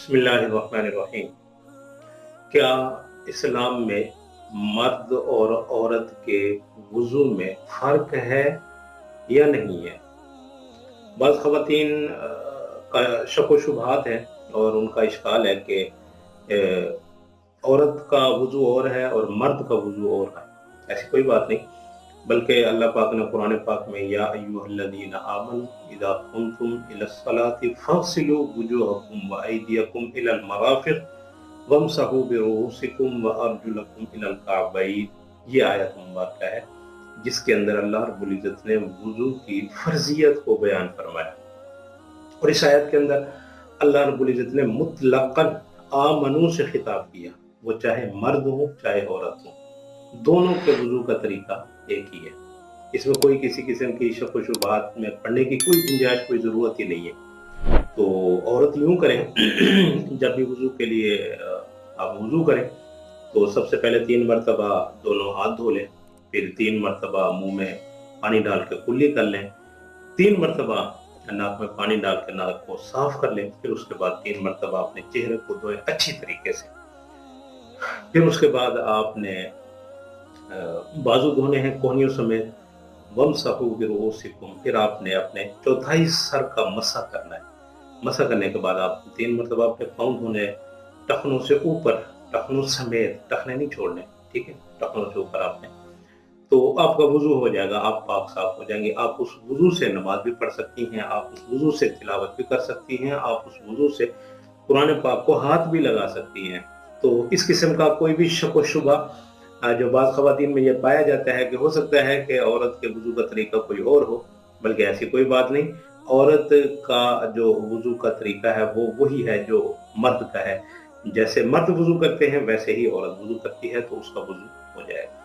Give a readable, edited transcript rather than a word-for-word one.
बिस्मिल्लाहिर्रहमानिर्रहीम। क्या इस्लाम में मर्द और औरत के वुज़ू में फ़र्क है या नहीं है? बाज़ ख़वातीन का शक व शुबहात है और उनका इश्काल है कि औरत का वुज़ू और है और मर्द का वुज़ू और है। ऐसी कोई बात नहीं, बल्कि अल्लाह पाक ने कुरान पाक में या अय्युहल्लज़ीना आमनू इज़ा कुंतुम इलस्सलाति फ़ग़सिलू वुजूहकुम व अयदियकुम इलल मराफ़िक़ वमसहू बिरुऊसिकुम व अर्जुलकुम इलल कअबैन, ये आयत मुबारक है जिसके अंदर अल्लाह रब्बुल इज़्ज़त ने वुज़ू की फ़र्ज़ियत को बयान फरमाया। और इस आयत के अंदर अल्लाह रब्बुल इज़्ज़त ने मुतलक़न आमनू से खिताब किया, वो चाहे मर्द हो चाहे औरत हो, दोनों के वुज़ू का तरीका एक ही है। इसमें कोई किसी किस्म की शक व शुबहात में पढ़ने की कोई गुंजाइश, कोई ज़रूरत ही नहीं है। तो औरत यूँ करें जब भी वुज़ू के लिए आप वुज़ू करें तो सबसे पहले 3 मरतबा दोनों हाथ धो लें, फिर 3 मरतबा मुँह में पानी डाल के कुल्ली कर लें, 3 मरतबा नाक में पानी डाल के नाक को साफ कर लें, फिर उसके बाद 3 मरतबा अपने चेहरे को धोएं अच्छी तरीके से। फिर उसके बाद आपने बाजू धोने हैं कोहनियों समेत। वमसहू बिरुऊसिकुम, फिर आपने अपने चौथाई सर का मसा करना है। मसा करने के बाद आप 3 मरतबा अपने पाँव धोने, टखनों से ऊपर, टखनों समेत, टखने नहीं छोड़ने, ठीक है? टखनों से ऊपर आपने, तो आपका वुज़ू हो जाएगा, आप पाक साफ हो जाएंगे। आप उस वुज़ू से नमाज भी पढ़ सकती हैं, आप उस वुज़ू से तिलावत भी कर सकती हैं, आप उस वुज़ू से कुरान पाक को हाथ भी लगा सकती हैं। तो इस किस्म का कोई भी शक व शुबा जो बाज़ ख़वातीन में ये पाया जाता है कि हो सकता है कि औरत के वुज़ू का तरीका कोई और हो, बल्कि ऐसी कोई बात नहीं। औरत का जो वुज़ू का तरीका है वो वही है जो मर्द का है। जैसे मर्द वुज़ू करते हैं वैसे ही औरत वुज़ू करती है, तो उसका वुज़ू हो जाएगा।